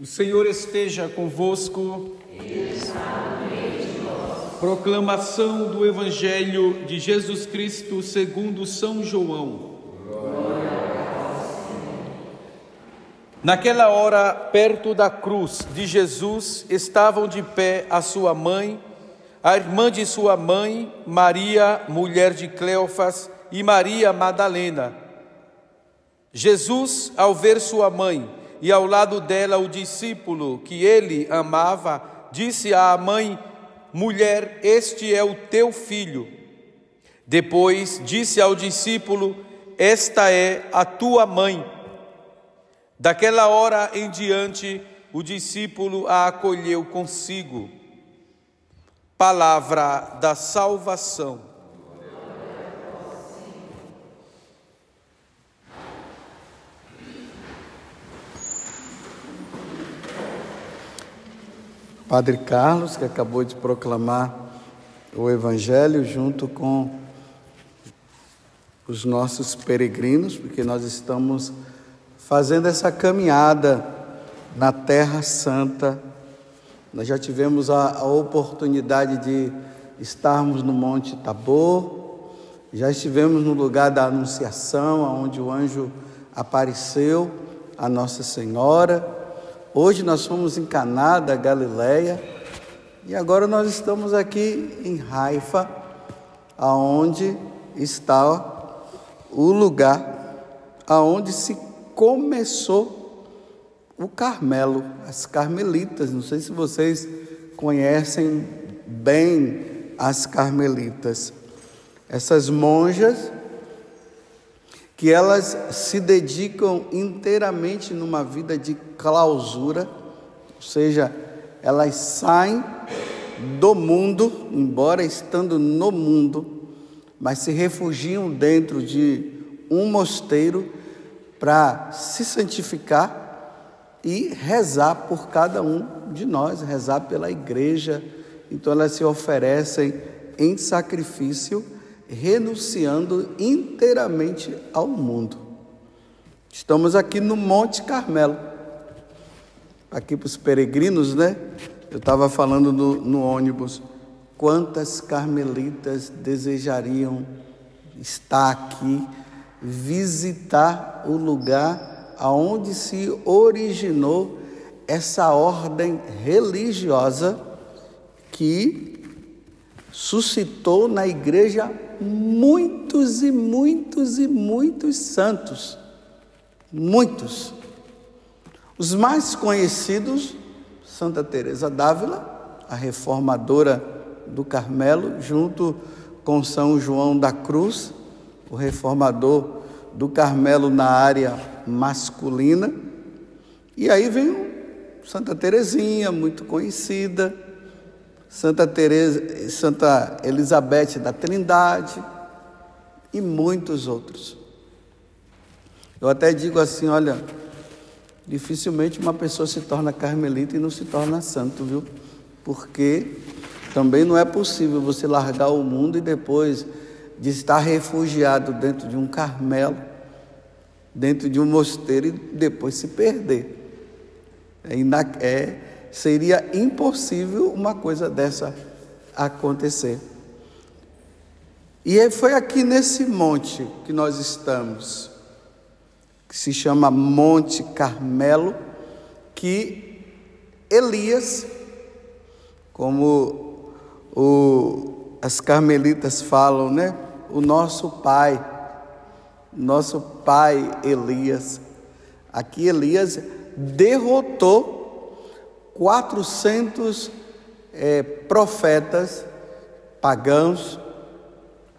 O Senhor esteja convosco. Proclamação do Evangelho de Jesus Cristo segundo São João. Naquela hora, perto da cruz de Jesus, estavam de pé a sua mãe, a irmã de sua mãe, Maria, mulher de Cleofas, e Maria Madalena. Jesus, ao ver sua mãe e ao lado dela o discípulo que ele amava, disse à mãe: mulher, este é o teu filho. Depois disse ao discípulo: esta é a tua mãe. Daquela hora em diante, o discípulo a acolheu consigo. Palavra da salvação. Padre Carlos, que acabou de proclamar o Evangelho junto com os nossos peregrinos, porque nós estamos fazendo essa caminhada na Terra Santa. Nós já tivemos a oportunidade de estarmos no Monte Tabor, já estivemos no lugar da Anunciação, onde o anjo apareceu a Nossa Senhora. Hoje nós fomos em Caná da Galileia e agora nós estamos aqui em Haifa, aonde está o lugar aonde se começou o Carmelo, as Carmelitas. Não sei se vocês conhecem bem as Carmelitas. Essas monjas que elas se dedicam inteiramente numa vida de clausura, ou seja, elas saem do mundo, embora estando no mundo, mas se refugiam dentro de um mosteiro para se santificar e rezar por cada um de nós, rezar pela igreja. Então elas se oferecem em sacrifício, renunciando inteiramente ao mundo. Estamos aqui no Monte Carmelo. Aqui para os peregrinos, né? Eu estava falando no ônibus. Quantas carmelitas desejariam estar aqui, visitar o lugar aonde se originou essa ordem religiosa que suscitou na igreja muitos e muitos e muitos santos. Muitos. Os mais conhecidos, Santa Teresa d'Ávila, a reformadora do Carmelo, junto com São João da Cruz, o reformador do Carmelo na área masculina. E aí vem Santa Teresinha, muito conhecida, Santa Elizabeth da Trindade e muitos outros. Eu até digo assim, olha, dificilmente uma pessoa se torna carmelita e não se torna santo, viu? Porque também não é possível você largar o mundo e depois de estar refugiado dentro de um Carmelo, dentro de um mosteiro e depois se perder. Seria impossível uma coisa dessa acontecer. E foi aqui nesse monte que nós estamos, que se chama Monte Carmelo, que Elias, como as carmelitas falam, né? O nosso pai Elias. Aqui Elias derrotou 400 profetas pagãos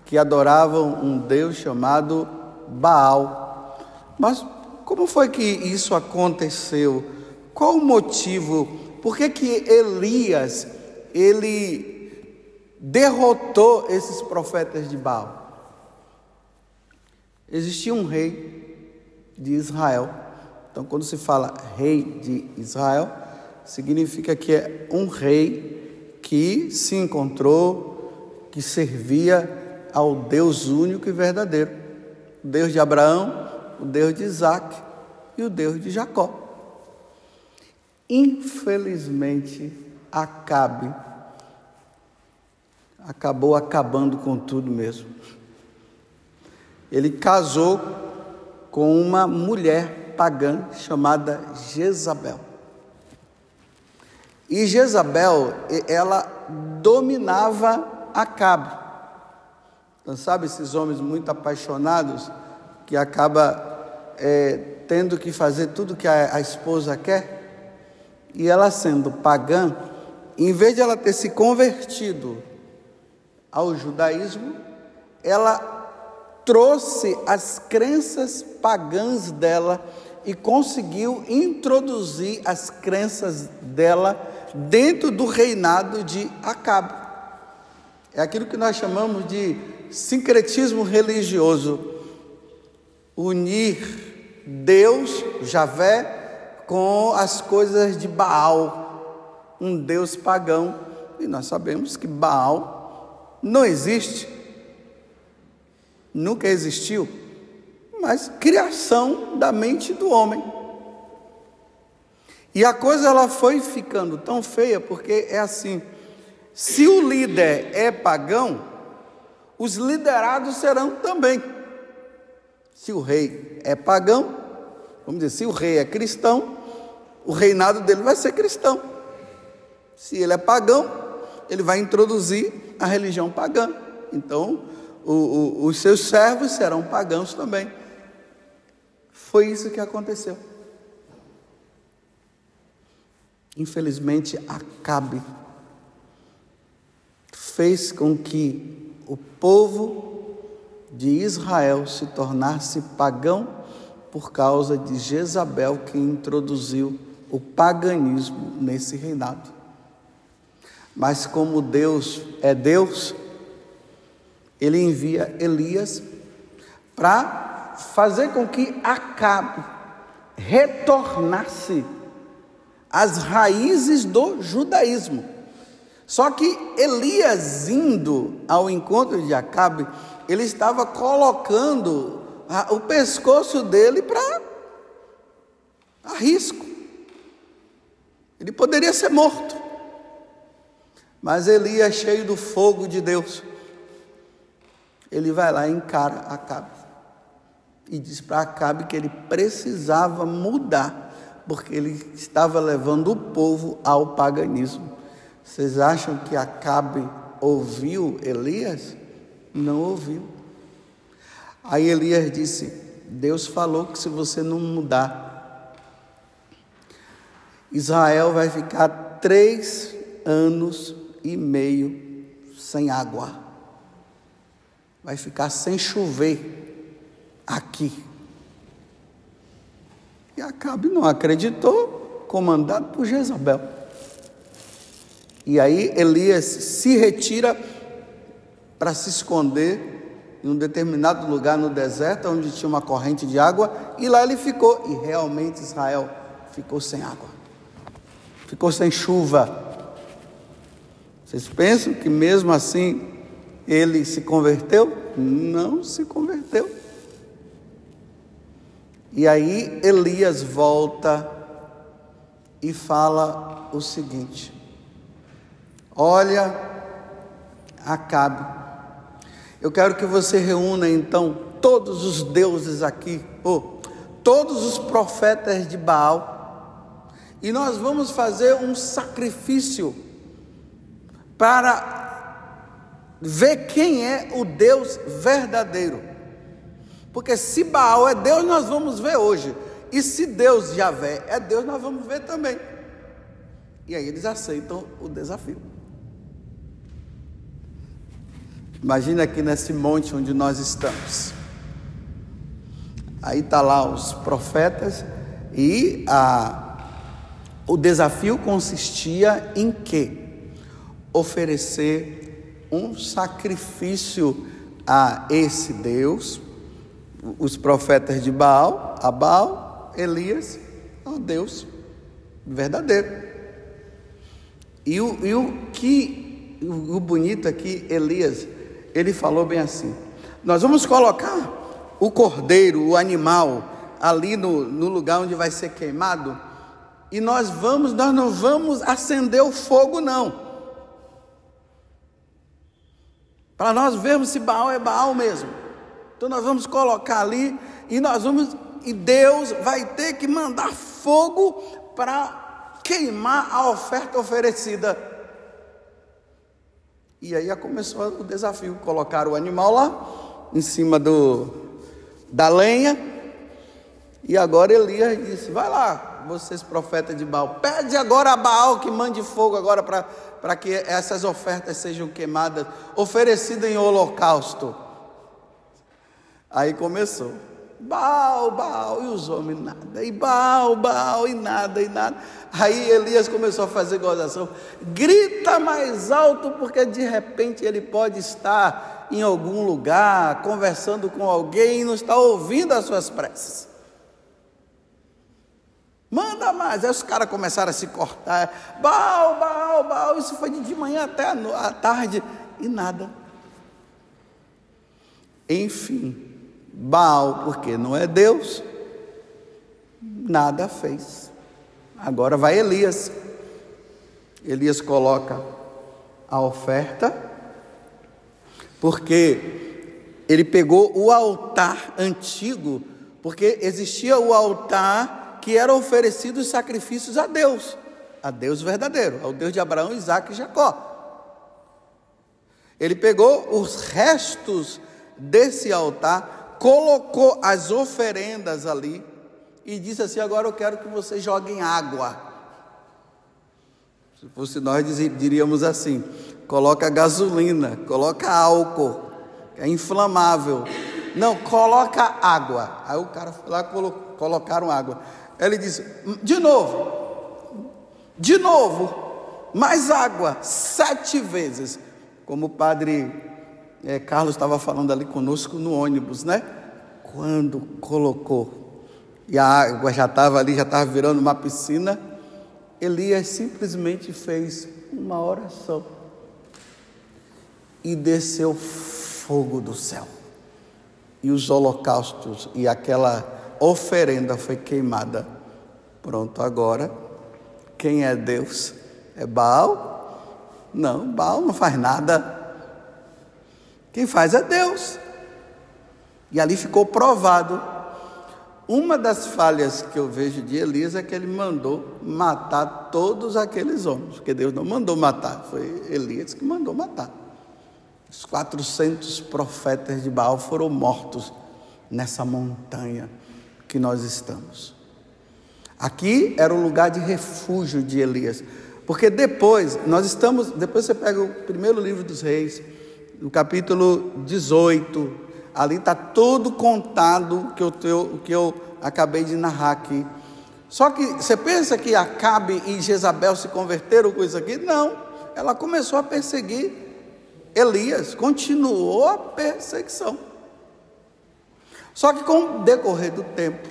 que adoravam um Deus chamado Baal. Mas como foi que isso aconteceu? Qual o motivo? Por que Elias, ele derrotou esses profetas de Baal? Existia um rei de Israel. Então, quando se fala rei de Israel, significa que é um rei que se encontrou, que servia ao Deus único e verdadeiro, o Deus de Abraão, o Deus de Isaac e o Deus de Jacó. Infelizmente, Acabe acabou acabando com tudo mesmo. Ele casou com uma mulher pagã chamada Jezabel. E Jezabel, ela dominava Acabe. Então, sabe esses homens muito apaixonados que acaba tendo que fazer tudo que a esposa quer? E ela, sendo pagã, em vez de ela ter se convertido ao judaísmo, ela trouxe as crenças pagãs dela e conseguiu introduzir as crenças dela dentro do reinado de Acabe. É aquilo que nós chamamos de sincretismo religioso. Unir Deus, Javé, com as coisas de Baal, um deus pagão. E nós sabemos que Baal não existe, nunca existiu, mas criação da mente do homem. E a coisa ela foi ficando tão feia, porque é assim: se o líder é pagão, os liderados serão também. Se o rei é pagão, vamos dizer, se o rei é cristão, o reinado dele vai ser cristão. Se ele é pagão, ele vai introduzir a religião pagã. Então, os seus servos serão pagãos também. Foi isso que aconteceu. Infelizmente, Acabe fez com que o povo de Israel se tornasse pagão por causa de Jezabel, que introduziu o paganismo nesse reinado. Mas como Deus é Deus, Ele envia Elias para fazer com que Acabe retornasse às raízes do judaísmo. Só que Elias, indo ao encontro de Acabe, ele estava colocando o pescoço dele para risco. Ele poderia ser morto. Mas Elias, cheio do fogo de Deus, ele vai lá e encara Acabe. E diz para Acabe que ele precisava mudar, porque ele estava levando o povo ao paganismo. Vocês acham que Acabe ouviu Elias? Não ouviu. Aí Elias disse: Deus falou que se você não mudar, Israel vai ficar 3 anos e meio sem água. Vai ficar sem chover aqui. E Acabe não acreditou, comandado por Jezabel. E aí Elias se retira para se esconder em um determinado lugar no deserto, onde tinha uma corrente de água, e lá ele ficou. E realmente Israel ficou sem água, ficou sem chuva. Vocês pensam que mesmo assim ele se converteu? Não se converteu. E aí Elias volta e fala o seguinte: olha, Acabe, eu quero que você reúna então todos os deuses aqui, todos os profetas de Baal, e nós vamos fazer um sacrifício para ver quem é o Deus verdadeiro. Porque se Baal é Deus, nós vamos ver hoje. E se Deus Javé é Deus, nós vamos ver também. E aí eles aceitam o desafio. Imagina aqui nesse monte onde nós estamos. Aí está lá os profetas. E o desafio consistia em quê? Oferecer um sacrifício a esse Deus. Os profetas de Baal, a Baal, Elias, ao Deus verdadeiro. E o bonito aqui, Elias, ele falou bem assim: nós vamos colocar o cordeiro, o animal, ali no lugar onde vai ser queimado, e nós não vamos acender o fogo, não. Para nós vermos se Baal é Baal mesmo. Então nós vamos colocar ali e Deus vai ter que mandar fogo para queimar a oferta oferecida. E aí começou o desafio, colocaram o animal lá em cima da lenha, e agora Elias disse: vai lá, vocês profetas de Baal, pede agora a Baal que mande fogo agora para que essas ofertas sejam queimadas, oferecidas em holocausto. Aí começou, Baal, Baal, e os homens nada, e Baal, Baal, e nada. Aí Elias começou a fazer gozação: grita mais alto, porque de repente ele pode estar em algum lugar, conversando com alguém e não está ouvindo as suas preces. Manda mais. Aí os caras começaram a se cortar, Baal, Baal, Baal. Isso foi de manhã até a tarde, e nada. Enfim, Baal, porque não é Deus, nada fez. Agora vai Elias. Elias coloca a oferta, porque ele pegou o altar antigo, porque existia o altar que era oferecido os sacrifícios a Deus verdadeiro, ao Deus de Abraão, Isaque e Jacó. Ele pegou os restos desse altar, colocou as oferendas ali e disse assim: agora eu quero que vocês joguem água. Se fosse nós diríamos assim: coloca gasolina, coloca álcool, que é inflamável. Não, coloca água. Aí o cara foi lá, colocaram água. Ele disse: de novo, mais água, 7 vezes. Como o padre Carlos estava falando ali conosco no ônibus, né? Quando colocou, e a água já estava ali, já estava virando uma piscina, Elias simplesmente fez uma oração e desceu fogo do céu, e os holocaustos e aquela oferenda foi queimada. Pronto, agora quem é Deus? É Baal? Não, Baal não faz nada. Quem faz é Deus. E ali ficou provado. Uma das falhas que eu vejo de Elias é que ele mandou matar todos aqueles homens, porque Deus não mandou matar, foi Elias que mandou matar. Os 400 profetas de Baal foram mortos nessa montanha que nós estamos. Aqui era o lugar de refúgio de Elias, porque depois você pega o primeiro livro dos Reis, no capítulo 18, ali está tudo contado que eu acabei de narrar aqui. Só que você pensa que Acabe e Jezabel se converteram com isso aqui? Não, ela começou a perseguir Elias, continuou a perseguição. Só que com o decorrer do tempo,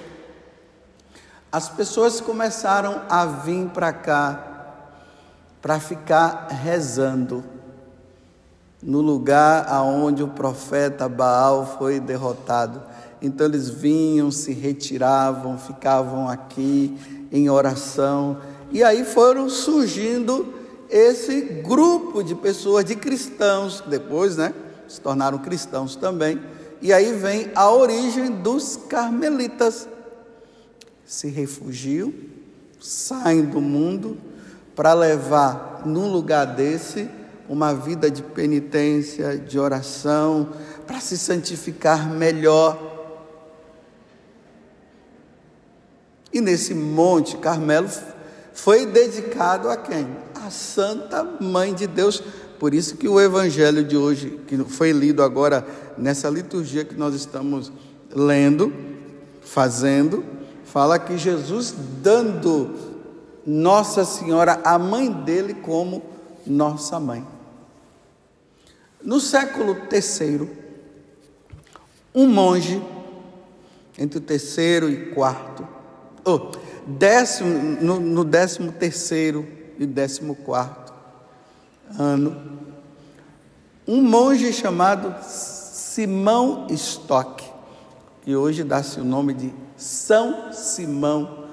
as pessoas começaram a vir para cá para ficar rezando no lugar aonde o profeta Baal foi derrotado. Então eles vinham, se retiravam, ficavam aqui em oração, e aí foram surgindo esse grupo de pessoas, de cristãos, depois, se tornaram cristãos também, e aí vem a origem dos carmelitas. Se refugiam, saem do mundo para levar num lugar desse uma vida de penitência, de oração, para se santificar melhor. E nesse Monte Carmelo foi dedicado a quem? A Santa Mãe de Deus. Por isso que o Evangelho de hoje, que foi lido agora nessa liturgia que nós estamos lendo, fazendo, fala que Jesus dando Nossa Senhora, a mãe dele, como nossa mãe. No século III, um monge, entre o terceiro e quarto, no 13º e 14º ano, um monge chamado Simão Stock, que hoje dá-se o nome de São Simão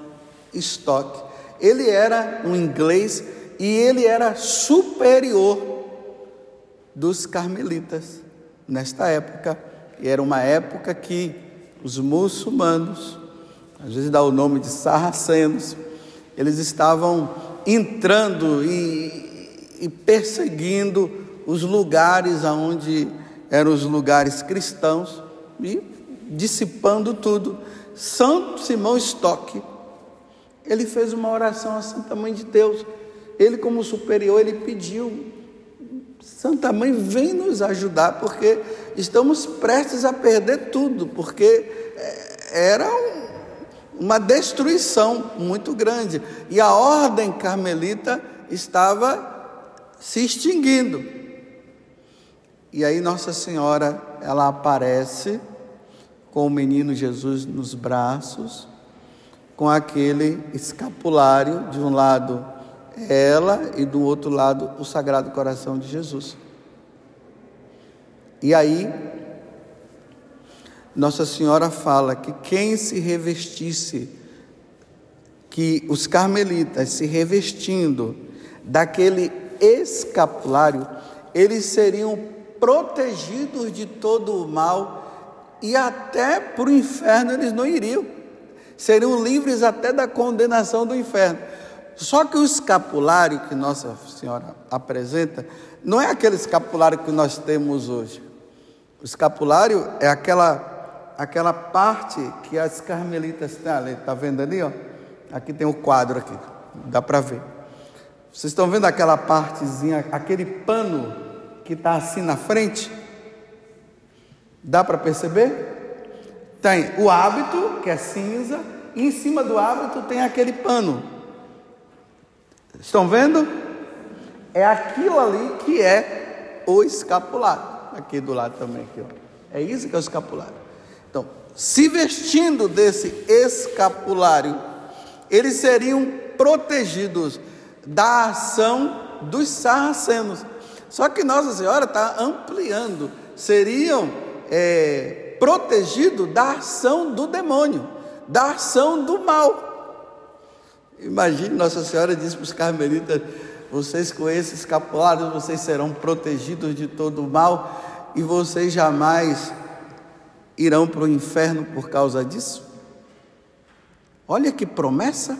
Stock, ele era um inglês e ele era superior dos carmelitas nesta época. E era uma época que os muçulmanos, às vezes dá o nome de sarracenos, eles estavam entrando e perseguindo os lugares onde eram os lugares cristãos e dissipando tudo. São Simão Stock, ele fez uma oração à Santa Mãe de Deus. Ele, como superior, ele pediu: Santa Mãe, vem nos ajudar, porque estamos prestes a perder tudo, porque era uma destruição muito grande, e a ordem carmelita estava se extinguindo. E aí Nossa Senhora, ela aparece com o menino Jesus nos braços, com aquele escapulário, de um lado ela e do outro lado o Sagrado Coração de Jesus. E aí Nossa Senhora fala que quem se revestisse, que os carmelitas se revestindo daquele escapulário, eles seriam protegidos de todo o mal, e até para o inferno eles não iriam, seriam livres até da condenação do inferno. Só que o escapulário que Nossa Senhora apresenta não é aquele escapulário que nós temos hoje. O escapulário é aquela parte que as carmelitas têm ali, está vendo ali? Ó? Aqui tem o quadro aqui, dá para ver. Vocês estão vendo aquela partezinha, aquele pano que está assim na frente? Dá para perceber? Tem o hábito, que é cinza, e em cima do hábito tem aquele pano. Estão vendo? É aquilo ali que é o escapulário. Aqui do lado também, aqui, ó. É isso que é o escapulário. Então, se vestindo desse escapulário, eles seriam protegidos da ação dos sarracenos. Só que Nossa Senhora está ampliando. Seriam protegidos da ação do demônio, da ação do mal. Imagine, Nossa Senhora disse para os carmelitas: vocês com esse escapulário, vocês serão protegidos de todo o mal, e vocês jamais irão para o inferno por causa disso. Olha que promessa.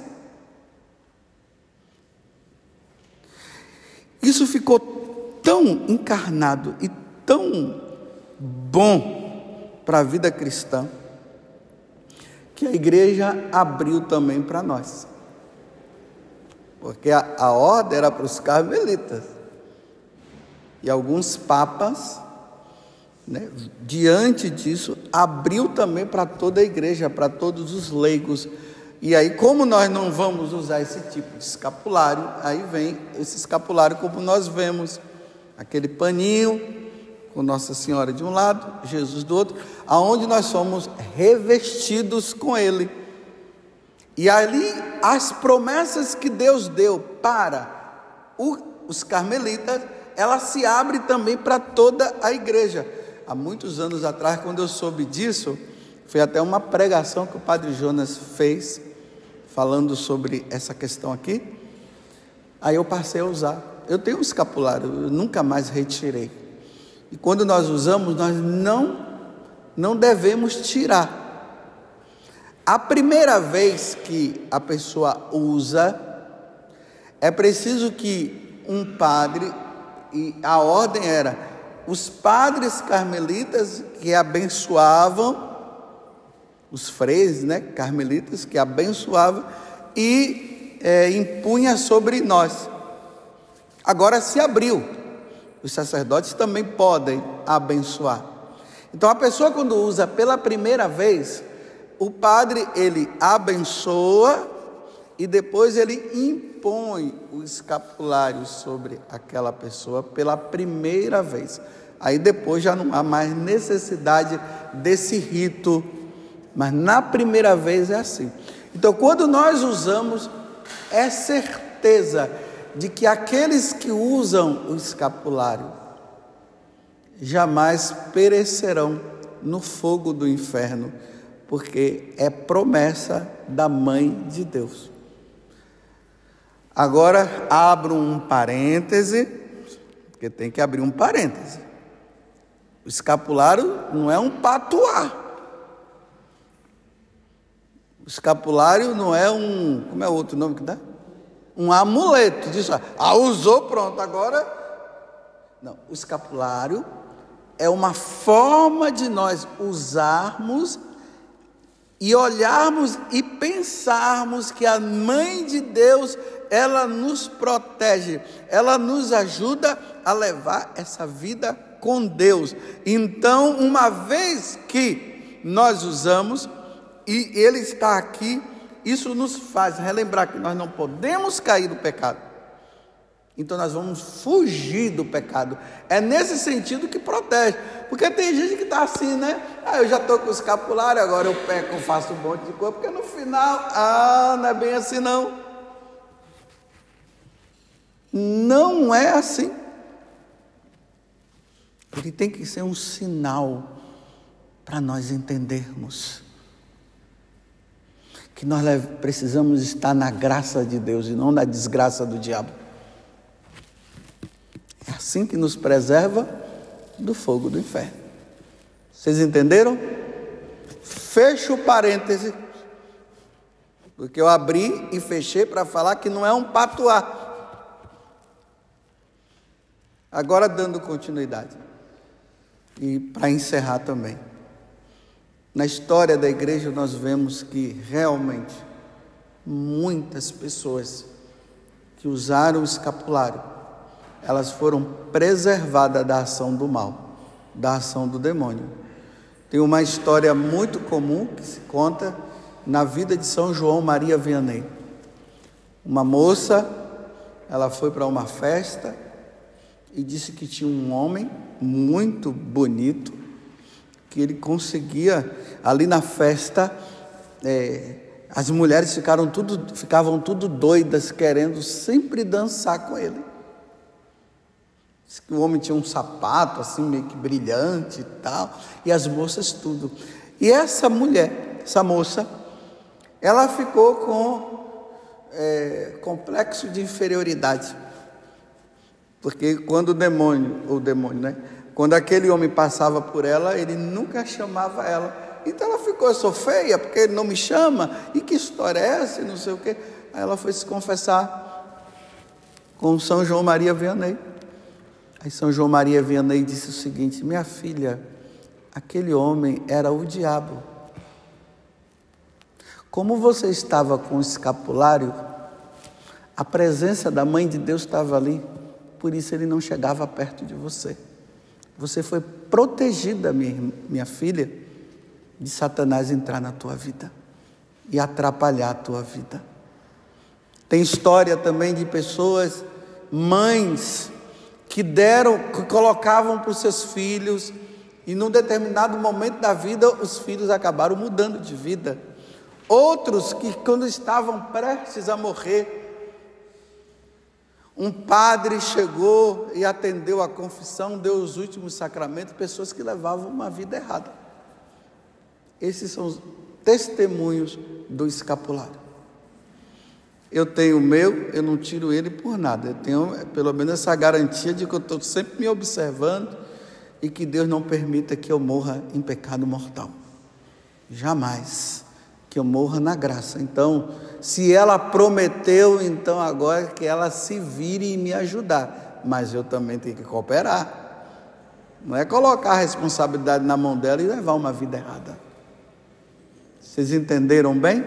Isso ficou tão encarnado e tão bom para a vida cristã, que a igreja abriu também para nós. Porque a ordem era para os carmelitas. E alguns papas, né, diante disso, abriu também para toda a igreja, para todos os leigos. E aí, como nós não vamos usar esse tipo de escapulário, aí vem esse escapulário como nós vemos, aquele paninho com Nossa Senhora de um lado, Jesus do outro, aonde nós somos revestidos com Ele. E ali as promessas que Deus deu para os carmelitas, ela se abre também para toda a igreja. Há muitos anos atrás, quando eu soube disso, foi até uma pregação que o Padre Jonas fez, falando sobre essa questão aqui. Aí eu passei a usar. Eu tenho um escapulário, eu nunca mais retirei. E quando nós usamos, nós não devemos tirar. A primeira vez que a pessoa usa, é preciso que um padre, e a ordem era, os padres carmelitas que abençoavam, os freis, né, carmelitas que abençoavam e impunha sobre nós. Agora se abriu, os sacerdotes também podem abençoar. Então a pessoa, quando usa pela primeira vez, o padre, ele abençoa e depois ele impõe o escapulário sobre aquela pessoa pela primeira vez. Aí depois já não há mais necessidade desse rito, mas na primeira vez é assim. Então, quando nós usamos, é certeza de que aqueles que usam o escapulário jamais perecerão no fogo do inferno, porque é promessa da Mãe de Deus. Agora abro um parêntese, porque tem que abrir um parêntese. O escapulário não é um patuá. O escapulário não é um, como é o outro nome que dá? Um amuleto. Diz, usou, pronto, agora... Não, o escapulário é uma forma de nós usarmos e olharmos e pensarmos que a Mãe de Deus, ela nos protege, ela nos ajuda a levar essa vida com Deus. Então, uma vez que nós usamos, e Ele está aqui, isso nos faz relembrar que nós não podemos cair no pecado. Então nós vamos fugir do pecado. É nesse sentido que protege. Porque tem gente que está assim, né? Eu já estou com o escapulário, agora eu peco, faço um monte de coisa, porque no final, não é bem assim não. Não é assim. Ele tem que ser um sinal para nós entendermos que nós precisamos estar na graça de Deus e não na desgraça do diabo. É assim que nos preserva do fogo do inferno. Vocês entenderam? Fecho o parêntese, porque eu abri e fechei para falar que não é um patuá. Agora dando continuidade, e para encerrar também. Na história da igreja nós vemos que realmente muitas pessoas que usaram o escapulário, elas foram preservadas da ação do mal, da ação do demônio. Tem uma história muito comum que se conta na vida de São João Maria Vianney. Uma moça, ela foi para uma festa e disse que tinha um homem muito bonito, que ele conseguia, ali na festa, as mulheres ficavam tudo doidas, querendo sempre dançar com ele. Diz que o homem tinha um sapato assim, meio que brilhante e tal, e as moças tudo. E essa mulher, essa moça, ela ficou com complexo de inferioridade. Porque quando o demônio, né? Quando aquele homem passava por ela, ele nunca chamava ela. Então ela ficou, eu sou feia porque ele não me chama, e que história é essa, e não sei o quê. Aí ela foi se confessar com São João Maria Vianney. Aí São João Maria Vianney disse o seguinte: minha filha, aquele homem era o diabo. Como você estava com o escapulário, a presença da Mãe de Deus estava ali, por isso ele não chegava perto de você. Você foi protegida, minha filha, de Satanás entrar na tua vida e atrapalhar a tua vida. Tem história também de pessoas, mães, que colocavam para os seus filhos, e num determinado momento da vida, os filhos acabaram mudando de vida. Outros que, quando estavam prestes a morrer, um padre chegou e atendeu a confissão, deu os últimos sacramentos, pessoas que levavam uma vida errada. Esses são os testemunhos do escapulário. Eu tenho o meu, eu não tiro ele por nada. Eu tenho pelo menos essa garantia de que eu estou sempre me observando e que Deus não permita que eu morra em pecado mortal. Jamais. Que eu morra na graça. Então, se ela prometeu, então agora que ela se vire e me ajudar. Mas eu também tenho que cooperar. Não é colocar a responsabilidade na mão dela e levar uma vida errada. Vocês entenderam bem?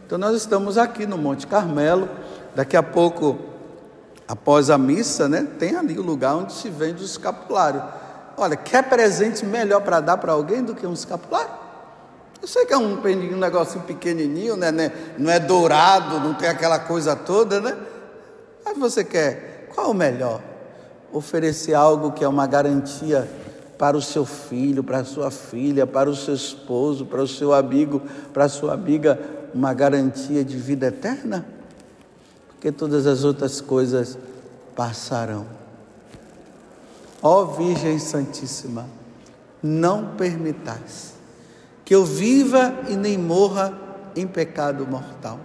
Então nós estamos aqui no Monte Carmelo. Daqui a pouco, após a missa, né, tem ali o lugar onde se vende o escapulário. Olha, quer presente melhor para dar para alguém do que um escapulário? Eu sei que é um negocinho pequenininho, né? Não é dourado, não tem aquela coisa toda, né? Mas você quer, qual é o melhor? Oferecer algo que é uma garantia para o seu filho, para a sua filha, para o seu esposo, para o seu amigo, para a sua amiga, uma garantia de vida eterna? Porque todas as outras coisas passarão. Ó Virgem Santíssima, não permitais que eu viva e nem morra em pecado mortal.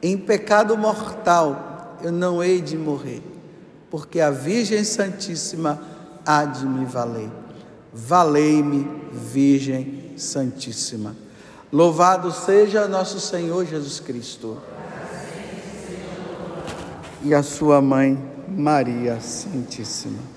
Em pecado mortal eu não hei de morrer, porque a Virgem Santíssima há de me valer. Valei-me, Virgem Santíssima. Louvado seja nosso Senhor Jesus Cristo. E a sua mãe, Maria Santíssima.